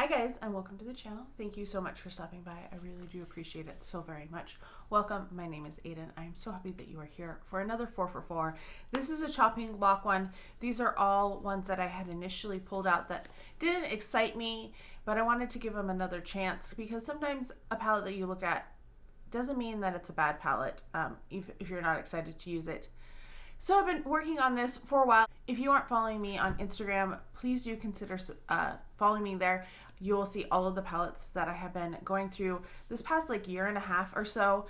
Hi guys, and welcome to the channel. Thank you so much for stopping by. I really do appreciate it so very much. Welcome, my name is Aiden. I am so happy that you are here for another 4 for 4. This is a chopping block one. These are all ones that I had initially pulled out that didn't excite me, but I wanted to give them another chance because sometimes a palette that you look at doesn't mean that it's a bad palette if you're not excited to use it. So I've been working on this for a while. If you aren't following me on Instagram, please do consider following me there. You will see all of the palettes that I have been going through this past year and a half or so.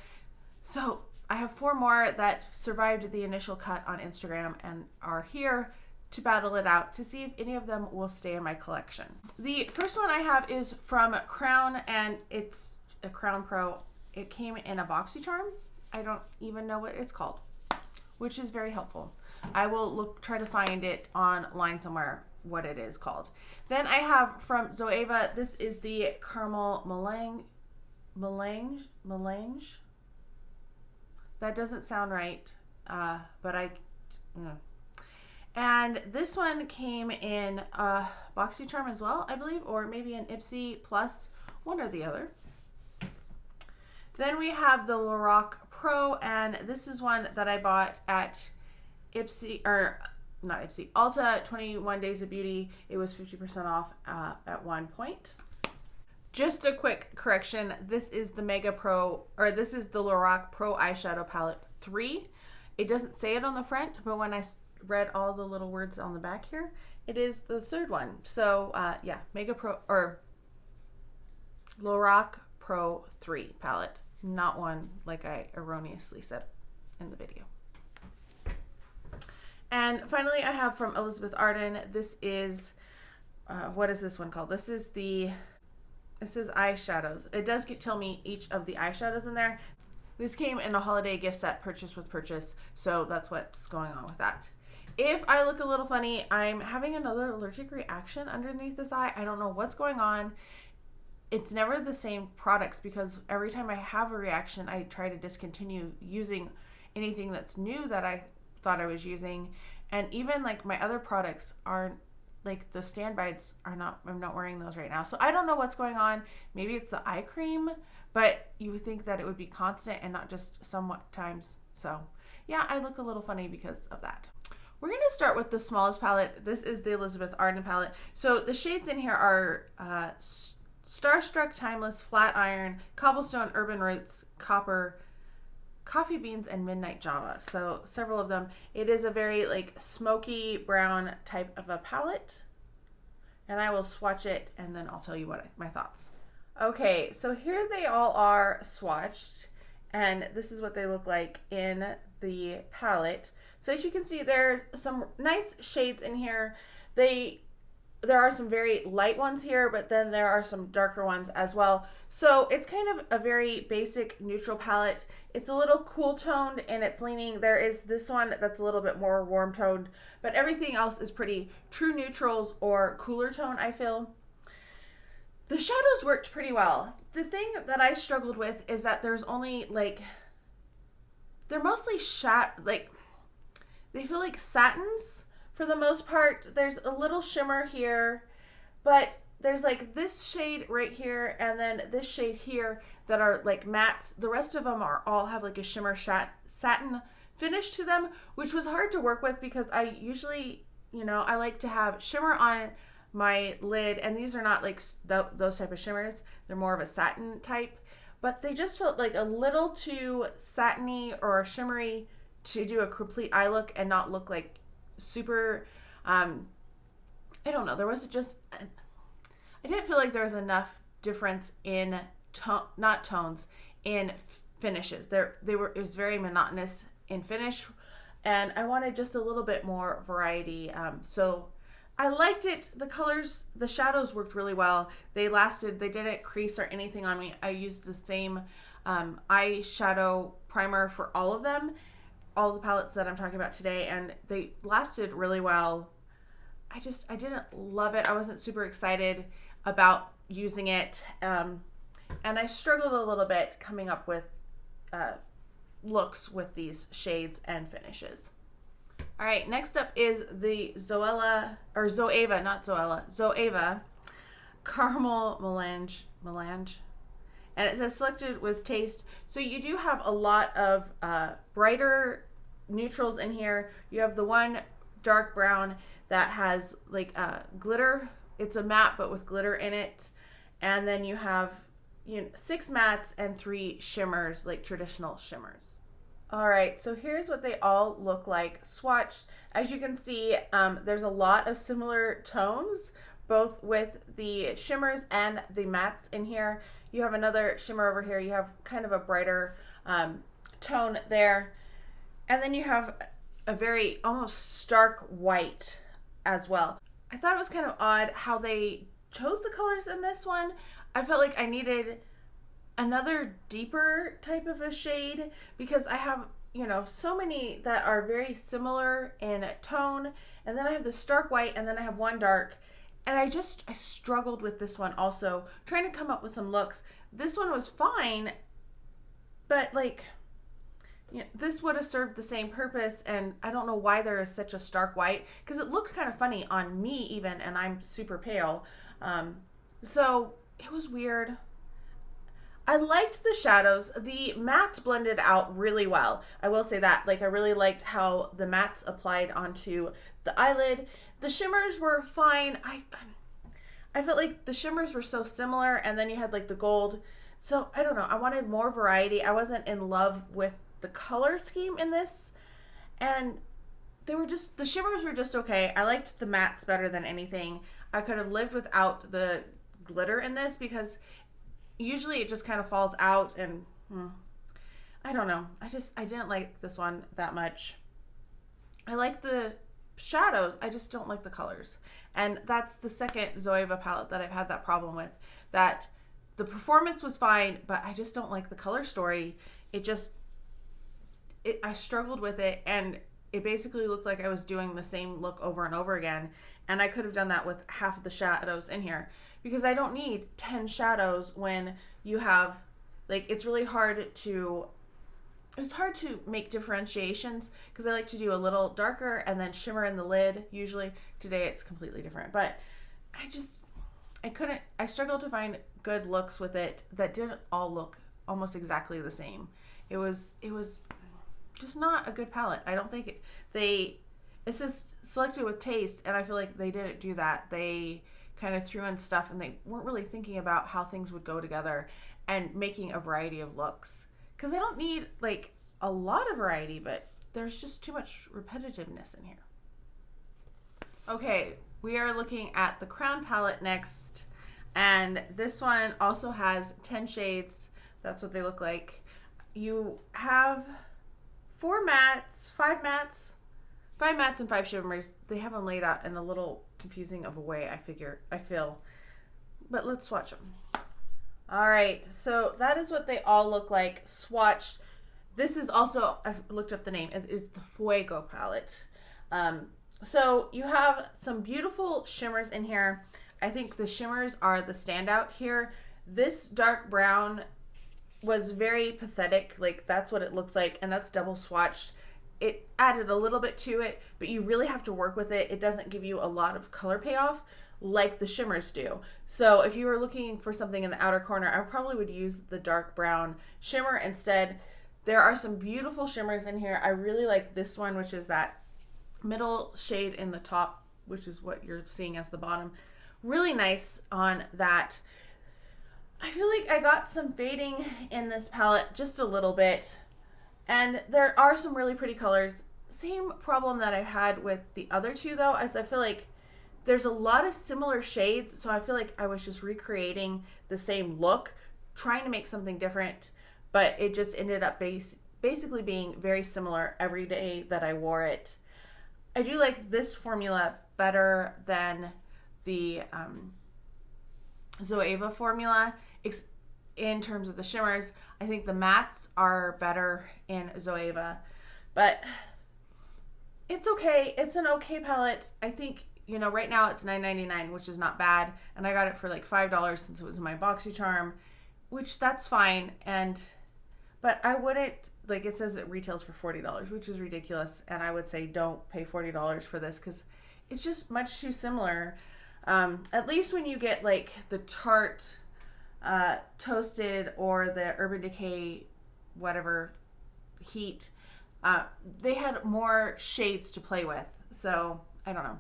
So I have 4 more that survived the initial cut on Instagram and are here to battle it out to see if any of them will stay in my collection. The first one I have is from Crown, and it's a Crown Pro. It came in a BoxyCharm. I don't even know what it's called, which is very helpful. I will try to find it online somewhere what it is called. Then I have from Zoeva, this is the Caramel Mélange. That doesn't sound right, but and this one came in BoxyCharm as well, I believe, or maybe an Ipsy Plus, one or the other. Then we have the Lorac Pro, and this is one that I bought at Ulta 21 Days of Beauty. It was 50% off at one point. Just a quick correction. This is the this is the Lorac Pro Eyeshadow Palette 3. It doesn't say it on the front, but when I read all the little words on the back here, it is the 3rd one. So yeah, Lorac Pro 3 palette, not one like I erroneously said in the video. And finally, I have from Arden. This is, what is this one called? This is eyeshadows. It does tell me each of the eyeshadows in there. This came in a holiday gift set, purchase with purchase, so that's what's going on with that. If I look a little funny, I'm having another allergic reaction underneath this eye. I don't know what's going on. It's never the same products because every time I have a reaction, I try to discontinue using anything that's new that I thought I was using. And even my other products aren't, the standbys are not, I'm not wearing those right now. So I don't know what's going on. Maybe it's the eye cream, but you would think that it would be constant and not just somewhat times. So yeah, I look a little funny because of that. We're going to start with the smallest palette. This is the Arden palette. So the shades in here are Starstruck, Timeless, Flat Iron, Cobblestone, Urban Roots, Copper, Coffee Beans, and Midnight Java. So several of them. It is a very smoky brown type of a palette, and I will swatch it and then I'll tell you my thoughts. Okay, so here they all are swatched, and this is what they look like in the palette. So as you can see, there's some nice shades in here. There are some very light ones here, but then there are some darker ones as well. So it's kind of a very basic neutral palette. It's a little cool toned and it's leaning. There is this one that's a little bit more warm toned, but everything else is pretty true neutrals or cooler tone, I feel. The shadows worked pretty well. The thing that I struggled with is that there's only they're mostly they feel like satins. For the most part. There's a little shimmer here, but there's this shade right here and then this shade here that are mattes. The rest of them all have a shimmer satin finish to them, which was hard to work with because I usually, I like to have shimmer on my lid, and these are not those type of shimmers. They're more of a satin type, but they just felt a little too satiny or shimmery to do a complete eye look and not look super, I don't know, there was just, I didn't feel like there was enough difference in in finishes. It was very monotonous in finish, and I wanted just a little bit more variety. So I liked it. The colors, the shadows worked really well. They lasted, they didn't crease or anything on me. I used the same eyeshadow primer for all of them, all the palettes that I'm talking about today, and they lasted really well. I didn't love it. I wasn't super excited about using it, and I struggled a little bit coming up with looks with these shades and finishes. All right, next up is the Zoeva Caramel Mélange. And it says selected with taste. So you do have a lot of brighter neutrals in here. You have the one dark brown that has like glitter. It's a matte but with glitter in it. And then you have 6 mattes and 3 shimmers, like traditional shimmers. All right, so here's what they all look like swatched. As you can see, there's a lot of similar tones, both with the shimmers and the mattes in here. You have another shimmer over here. You have kind of a brighter tone there. And then you have a very almost stark white as well. I thought it was kind of odd how they chose the colors in this one. I felt like I needed another deeper type of a shade because I have, so many that are very similar in tone. And then I have the stark white and then I have one dark. And I struggled with this one also, trying to come up with some looks. This one was fine, but this would have served the same purpose, and I don't know why there is such a stark white, because it looked kind of funny on me even, and I'm super pale. So it was weird. I liked the shadows. The matte blended out really well. I will say that. I really liked how the mattes applied onto the eyelid. The shimmers were fine. I felt like the shimmers were so similar, and then you had the gold. So I don't know. I wanted more variety. I wasn't in love with the color scheme in this, and the shimmers were just okay. I liked the mattes better than anything. I could have lived without the glitter in this because usually it just kind of falls out, and I don't know. I didn't like this one that much. I like the shadows. I just don't like the colors. And that's the second Zoeva palette that I've had that problem with. That the performance was fine, but I just don't like the color story. I struggled with it, and it basically looked like I was doing the same look over and over again. And I could have done that with half of the shadows in here, because I don't need 10 shadows when you have, it's hard to make differentiations, because I like to do a little darker and then shimmer in the lid. Usually today it's completely different, but I struggled to find good looks with it that didn't all look almost exactly the same. It was just not a good palette. I don't think it's just selected with taste, and I feel like they didn't do that. They kind of threw in stuff, and they weren't really thinking about how things would go together and making a variety of looks. Because I don't need a lot of variety, but there's just too much repetitiveness in here. Okay, we are looking at the Crown palette next, and this one also has 10 shades. That's what they look like. You have 5 mattes and 5 shimmers. They have them laid out in a little confusing of a way, I feel. But let's swatch them. All right, so that is what they all look like swatched. This is also, I've looked up the name, it is the Fuego palette. So you have some beautiful shimmers in here. I think the shimmers are the standout here. This dark brown was very pathetic, that's what it looks like, and that's double swatched. It added a little bit to it, but you really have to work with it. It doesn't give you a lot of color payoff like the shimmers do. So if you were looking for something in the outer corner, I probably would use the dark brown shimmer instead. There are some beautiful shimmers in here. I really like this one, which is that middle shade in the top, which is what you're seeing as the bottom. Really nice on that. I feel like I got some fading in this palette just a little bit, and there are some really pretty colors. Same problem that I've had with the other two though, as I feel like there's a lot of similar shades, so I feel like I was just recreating the same look, trying to make something different, but it just ended up basically being very similar every day that I wore it. I do like this formula better than the Zoeva formula in terms of the shimmers. I think the mattes are better in Zoeva, but it's okay. It's an okay palette. I think, right now it's $9.99, which is not bad, and I got it for $5 since it was in my BoxyCharm, which that's fine. But I wouldn't, it says it retails for $40, which is ridiculous, and I would say don't pay $40 for this because it's just much too similar. At least when you get like the Tarte Toasted or the Urban Decay whatever heat, they had more shades to play with. So I don't know.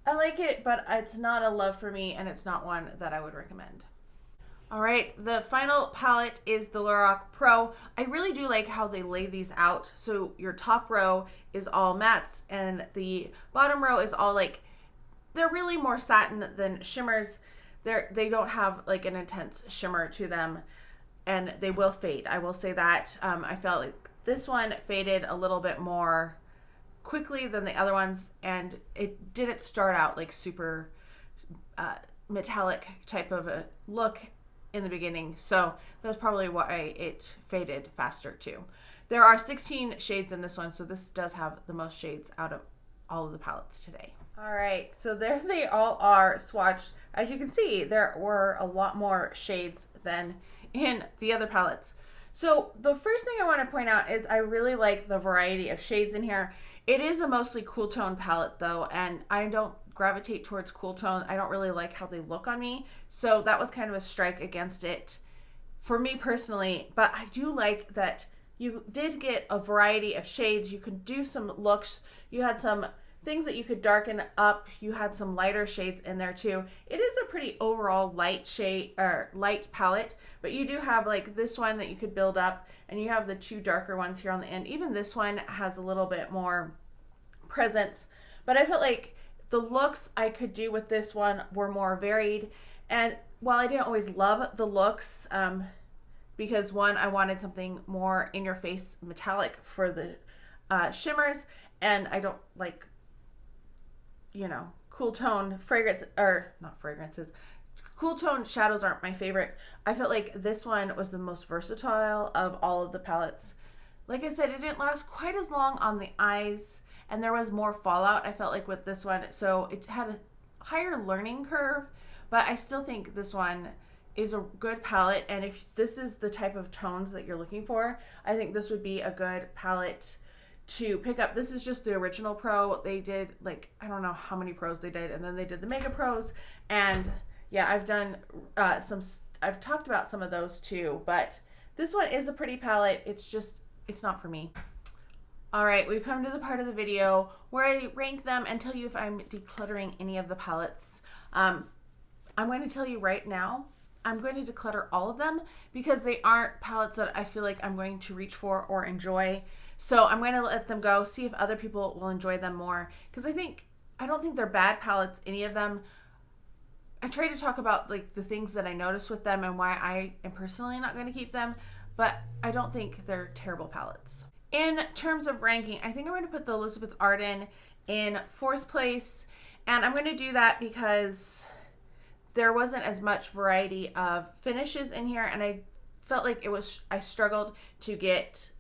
I like it, but it's not a love for me, and it's not one that I would recommend. All right, the final palette is the Lorac Pro. I really do like how they lay these out. So your top row is all mattes, and the bottom row is all like, they're really more satin than shimmers. They don't have like an intense shimmer to them, and they will fade. I will say that. I felt like this one faded a little bit more quickly than the other ones, and it didn't start out like super metallic type of a look in the beginning, so that's probably why it faded faster too. There are 16 shades in this one, so this does have the most shades out of all of the palettes today. All right, so there they all are swatched. As you can see, there were a lot more shades than in the other palettes. So the first thing I want to point out is I really like the variety of shades in here. It is a mostly cool tone palette though, and I don't gravitate towards cool tone. I don't really like how they look on me, so that was kind of a strike against it for me personally. But I do like that you did get a variety of shades. You could do some looks. You had some things that you could darken up. You had some lighter shades in there too. It is a pretty overall light shade or light palette, but you do have like this one that you could build up, and you have the two darker ones here on the end. Even this one has a little bit more presence, but I felt like the looks I could do with this one were more varied. And while I didn't always love the looks, because one, I wanted something more in your face metallic for the shimmers, and I don't like, you know, cool tone fragrance, or not fragrances, cool tone shadows aren't my favorite. I felt like this one was the most versatile of all of the palettes. Like I said, it didn't last quite as long on the eyes, and there was more fallout, I felt like, with this one. So it had a higher learning curve, but I still think this one is a good palette. And if this is the type of tones that you're looking for, I think this would be a good palette to pick up. This is just the original Pro. They did like, I don't know how many Pros they did, and then they did the Mega Pros. And yeah, I've done I've talked about some of those too, but this one is a pretty palette. It's just, it's not for me. All right, we've come to the part of the video where I rank them and tell you if I'm decluttering any of the palettes. I'm going to tell you right now, I'm going to declutter all of them because they aren't palettes that I feel like I'm going to reach for or enjoy. So I'm going to let them go, see if other people will enjoy them more, because I don't think they're bad palettes, any of them. I try to talk about like the things that I noticed with them and why I am personally not going to keep them, but I don't think they're terrible palettes. In terms of ranking, I think I'm going to put the Elizabeth Arden in 4th place, and I'm going to do that because there wasn't as much variety of finishes in here, and I felt like I struggled to get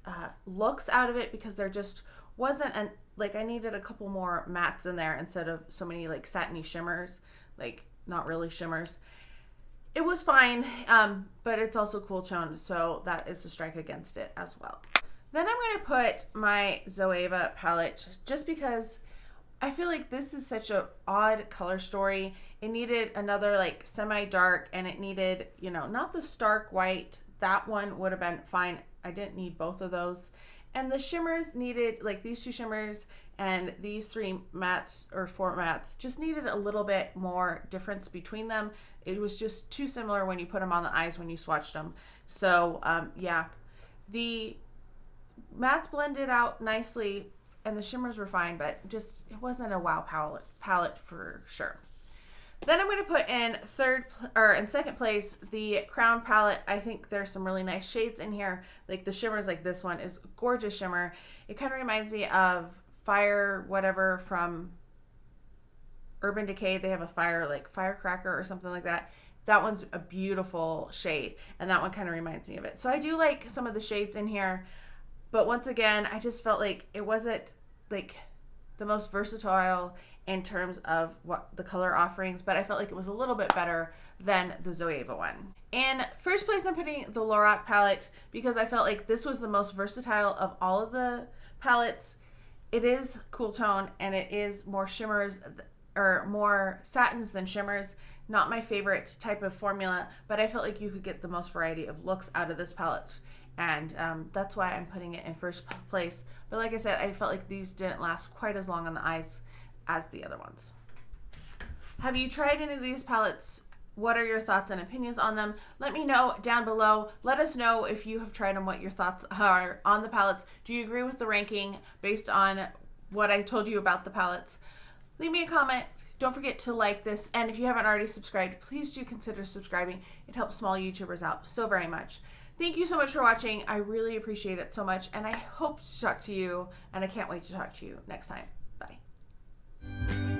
looks out of it because there just wasn't I needed a couple more mattes in there instead of so many like satiny shimmers, like not really shimmers. It was fine, but it's also cool tone, so that is a strike against it as well. Then I'm going to put my Zoeva palette just because I feel like this is such an odd color story. It needed another like semi-dark, and it needed, you know, not the stark white. That one would have been fine. I didn't need both of those. And the shimmers needed, like these two shimmers and these 3 mattes or 4 mattes, just needed a little bit more difference between them. It was just too similar when you put them on the eyes when you swatched them. So yeah, the mattes blended out nicely and the shimmers were fine, but just it wasn't a wow palette for sure. Then I'm going to put in 2nd place the Crown palette. I think there's some really nice shades in here. Like the shimmers, like this one is a gorgeous shimmer. It kind of reminds me of Fire whatever from Urban Decay. They have a fire like Firecracker or something like that. That one's a beautiful shade, and that one kind of reminds me of it. So I do like some of the shades in here, but once again, I just felt like it wasn't like the most versatile in terms of what the color offerings, but I felt like it was a little bit better than the Zoeva one. In 1st place, I'm putting the Lorac palette because I felt like this was the most versatile of all of the palettes. It is cool tone and it is more shimmers. or more satins than shimmers. Not my favorite type of formula, but I felt like you could get the most variety of looks out of this palette. And that's why I'm putting it in first place. But like I said, I felt like these didn't last quite as long on the eyes as the other ones. Have you tried any of these palettes? What are your thoughts and opinions on them? Let me know down below. Let us know if you have tried them, what your thoughts are on the palettes. Do you agree with the ranking based on what I told you about the palettes? Leave me a comment. Don't forget to like this. And if you haven't already subscribed, please do consider subscribing. It helps small YouTubers out so very much. Thank you so much for watching. I really appreciate it so much. And I hope to talk to you. And I can't wait to talk to you next time. Bye.